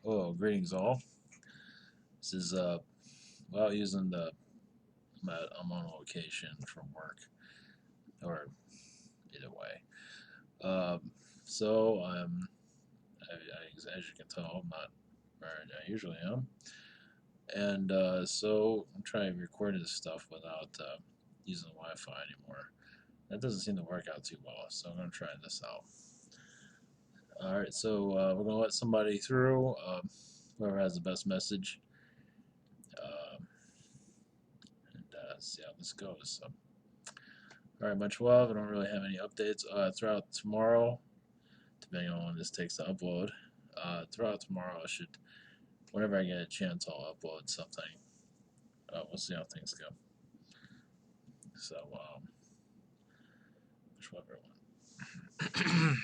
Oh, greetings all. This is well using the I'm on location from work or either way. So as you can tell, I'm not where I usually am, and so I'm trying to record this stuff without using the Wi-Fi anymore. That doesn't seem to work out too well, so I'm gonna try this out. All right, so we're gonna let somebody through. Whoever has the best message. Um, and see how this goes. So, all right, much love. I don't really have any updates throughout tomorrow, depending on when this takes to upload. Throughout tomorrow, I should, whenever I get a chance, I'll upload something. We'll see how things go. So, much love, everyone.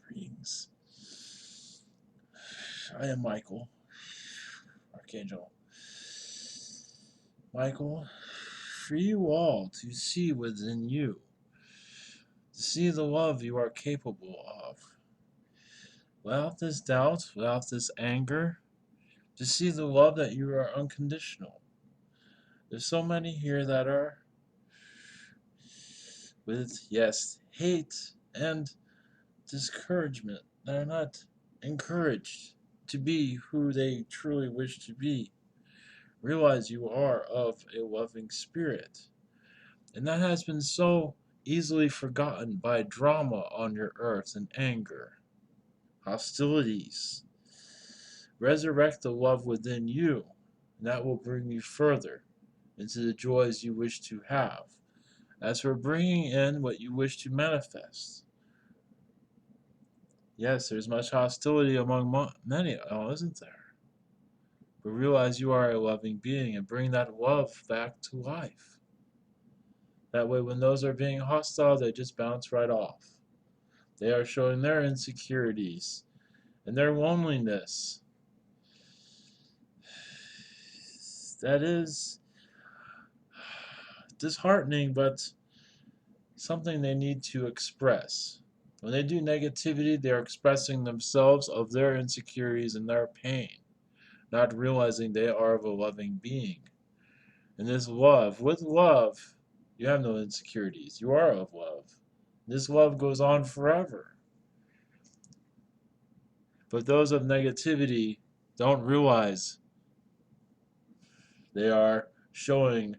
Greetings. I am Michael, Archangel. Michael, for you all to see within you, to see the love you are capable of, without this doubt, without this anger, to see the love that you are unconditional. There's so many here that are with, yes, hate and discouragement, that are not encouraged to be who they truly wish to be. Realize you are of a loving spirit. And that has been so easily forgotten by drama on your earth and anger, hostilities. Resurrect the love within you, and that will bring you further into the joys you wish to have. As for bringing in what you wish to manifest, yes, there's much hostility among many, oh, isn't there? But realize you are a loving being and bring that love back to life. That way, when those are being hostile, they just bounce right off. They are showing their insecurities and their loneliness. That is disheartening, but something they need to express. When they do negativity, they are expressing themselves of their insecurities and their pain, not realizing they are of a loving being. And this love, with love, you have no insecurities. You are of love. This love goes on forever. But those of negativity don't realize they are showing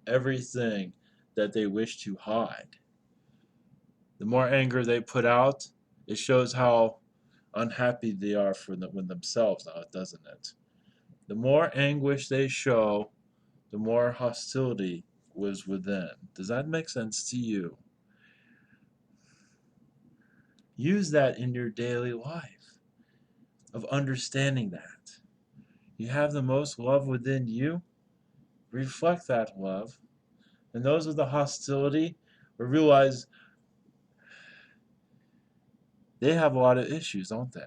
everything that they wish to hide. The more anger they put out, it shows how unhappy they are with themselves now, doesn't it? The more anguish they show, the more hostility lives within. Does that make sense to you? Use that in your daily life of understanding that. You have the most love within you. Reflect that love. And those with the hostility will realize they have a lot of issues, don't they?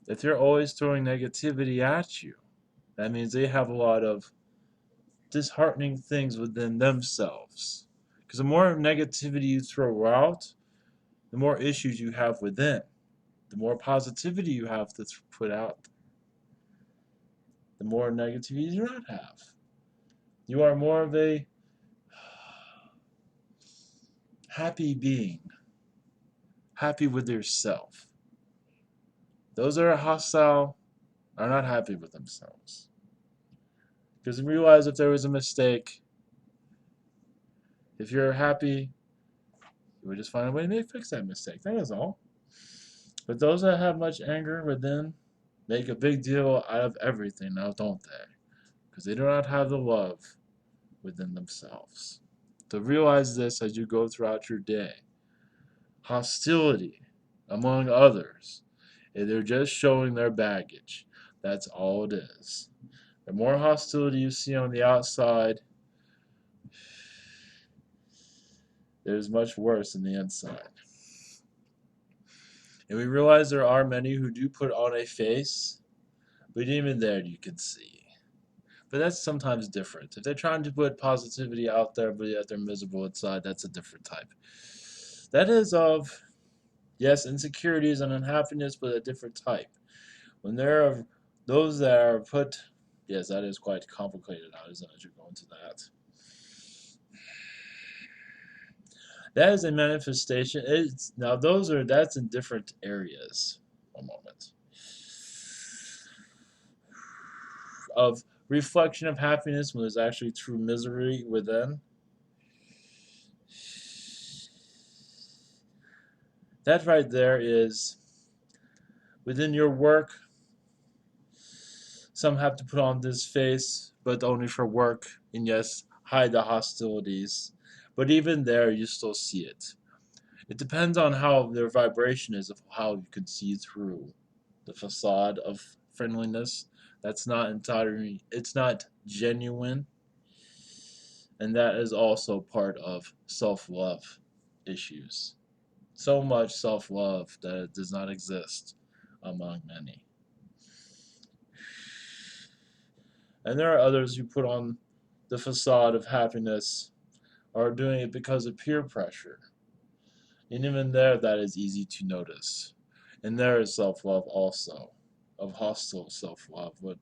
If they're always throwing negativity at you, that means they have a lot of disheartening things within themselves. Because the more negativity you throw out, the more issues you have within. The more positivity you have to put out, the more negativity you do not have. You are more of a happy being, happy with yourself. Those that are hostile are not happy with themselves. Because realize if there was a mistake, if you're happy, you would just find a way to fix that mistake. That is all. But those that have much anger within make a big deal out of everything now, don't they? Because they do not have the love within themselves. So realize this as you go throughout your day. Hostility among others. They're just showing their baggage. That's all it is. The more hostility you see on the outside, there's much worse in the inside. And we realize there are many who do put on a face, but even there you can see. But that's sometimes different. If they're trying to put positivity out there, but yet they're miserable inside, that's a different type. That is of, yes, insecurities and unhappiness, but a different type. When there are those that are put, yes, that is quite complicated now, isn't it? You're going to that. That is a manifestation. Now that's in different areas. One moment. Of reflection of happiness when there's actually true misery within. That right there is within your work. Some have to put on this face, but only for work, and yes, hide the hostilities. But even there, you still see it. It depends on how their vibration is, of how you can see through the facade of friendliness. That's not entirely, it's not genuine. And that is also part of self-love issues. So much self-love that it does not exist among many. And there are others who put on the facade of happiness or are doing it because of peer pressure. And even there, that is easy to notice. And there is self-love also, of hostile self-love. But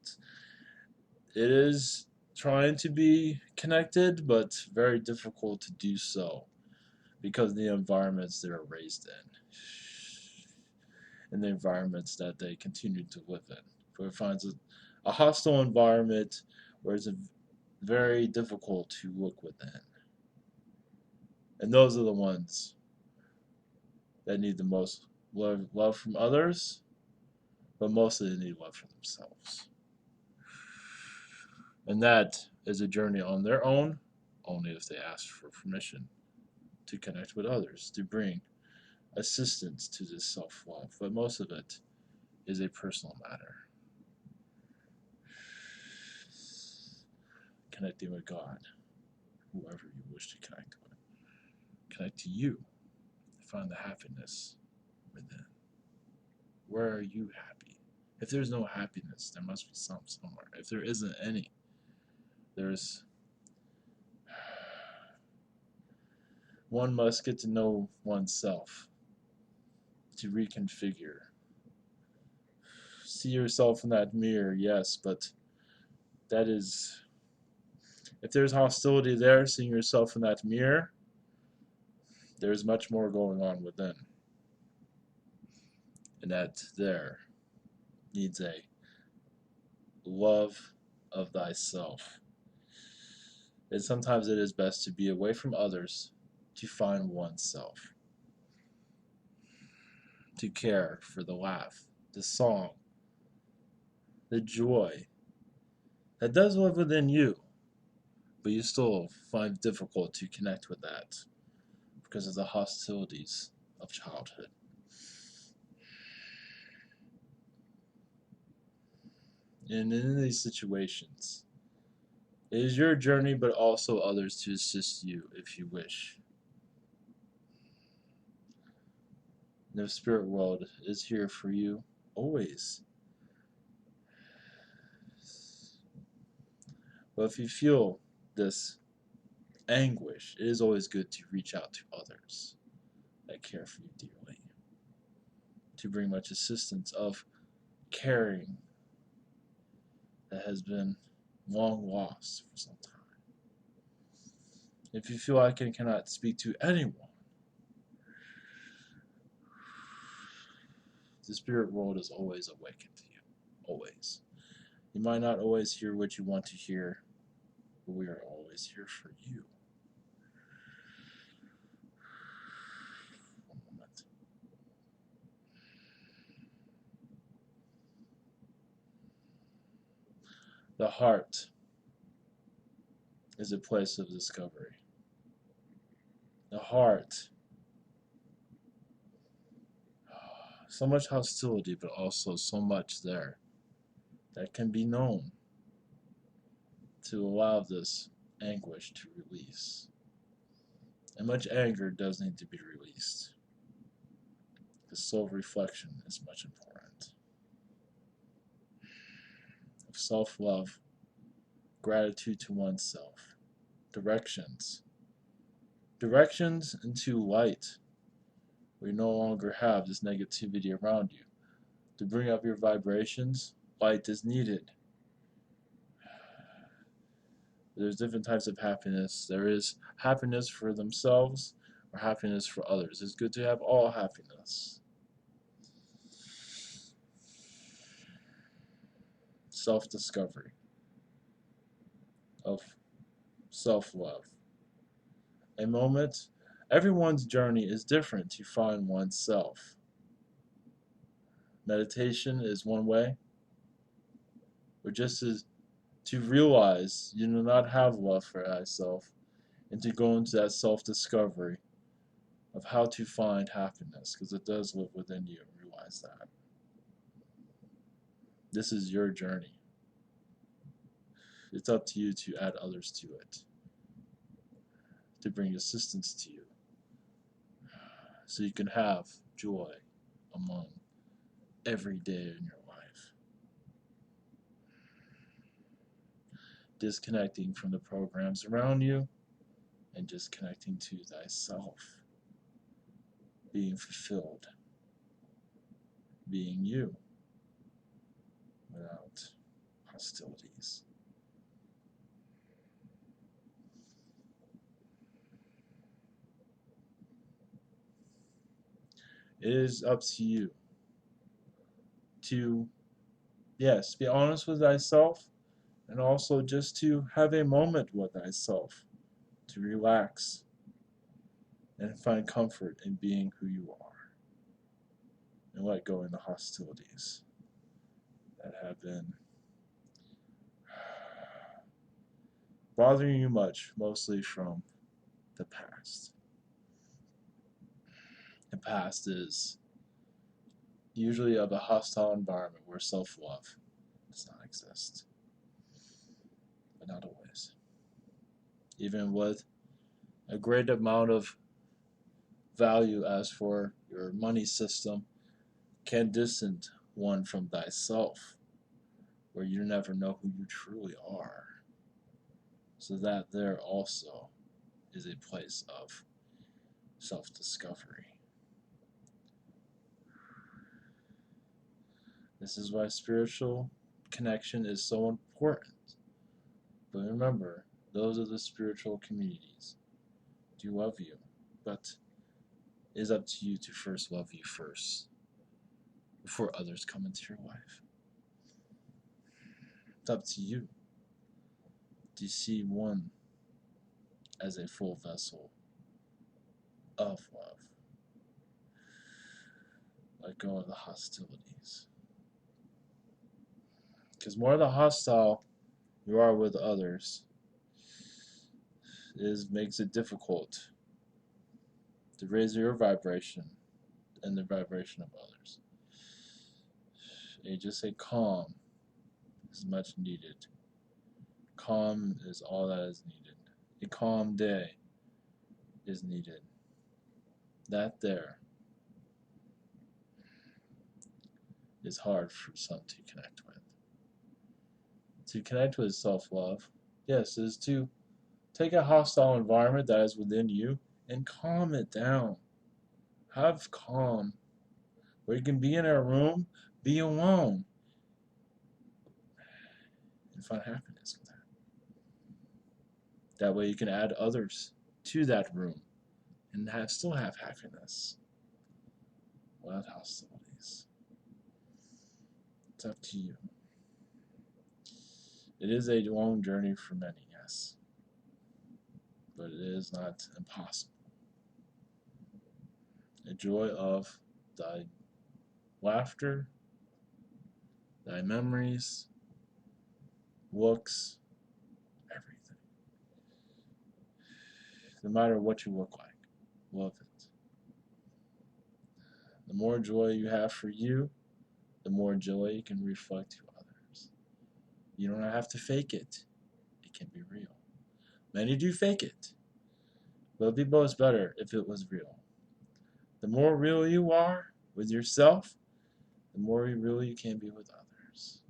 it is trying to be connected, but very difficult to do so because of the environments they are raised in and the environments that they continue to live in. So it finds a hostile environment where it's very difficult to look within. And those are the ones that need the most love from others, but mostly they need love for themselves. And that is a journey on their own, only if they ask for permission to connect with others, to bring assistance to this self-love. But most of it is a personal matter. Connecting with God, whoever you wish to connect with. Connect to you. Find the happiness within. Where are you happy? If there's no happiness, there must be some somewhere. If there isn't any, there's one must get to know oneself, to reconfigure. See yourself in that mirror, yes, but that is, if there's hostility there, seeing yourself in that mirror, there's much more going on within. And that there needs a love of thyself. And sometimes it is best to be away from others to find oneself. To care for the laugh, the song, the joy that does live within you, but you still find it difficult to connect with that because of the hostilities of childhood. And in these situations, it is your journey, but also others to assist you if you wish. The spirit world is here for you always. But if you feel this anguish, it is always good to reach out to others that care for you dearly, to bring much assistance of caring that has been long lost for some time. If you feel like you cannot speak to anyone, the spirit world is always awakened to you. Always. You might not always hear what you want to hear, but we are always here for you. One moment. The heart is a place of discovery. The heart, so much hostility, but also so much there that can be known to allow this anguish to release. And much anger does need to be released. The soul reflection is much important. Of self-love, gratitude to oneself, directions. Directions into light, where you no longer have this negativity around you. To bring up your vibrations, light is needed. There's different types of happiness. There is happiness for themselves or happiness for others. It's good to have all happiness. Self-discovery of self-love. A moment, everyone's journey is different to find oneself. Meditation is one way, or just to realize you do not have love for thyself, and to go into that self-discovery of how to find happiness, because it does live within you. Realize that. This is your journey. It's up to you to add others to it, to bring assistance to you, so you can have joy among every day in your life. Disconnecting from the programs around you and just connecting to thyself. Being fulfilled. Being you without hostilities. It is up to you to, yes, be honest with thyself, and also just to have a moment with thyself, to relax and find comfort in being who you are, and let go of the hostilities that have been bothering you much, mostly from the past. The past is usually of a hostile environment where self-love does not exist, but not always. Even with a great amount of value as for your money system, can distance one from thyself, where you never know who you truly are. So that there also is a place of self-discovery. This is why spiritual connection is so important. But remember, those are the spiritual communities. Do love you, but it is up to you to first love you first, before others come into your life. It's up to you to see one as a full vessel of love. Let go of the hostilities. Because more the hostile you are with others, makes it difficult to raise your vibration and the vibration of others. Just say calm is much needed. Calm is all that is needed. A calm day is needed. That there is hard for some to connect with. To connect with self-love, Yes, is to take a hostile environment that is within you and calm it down. Have calm. Where you can be in a room, be alone, and find happiness with that. That way you can add others to that room and still have happiness without hostilities. It's up to you. It is a long journey for many, yes, but it is not impossible. The joy of thy laughter, thy memories, looks, everything. No matter what you look like, love it. The more joy you have for you, the more joy you can reflect to others. You don't have to fake it. It can be real. Many do fake it, but it'd be most better if it was real. The more real you are with yourself, the more real you can be with others.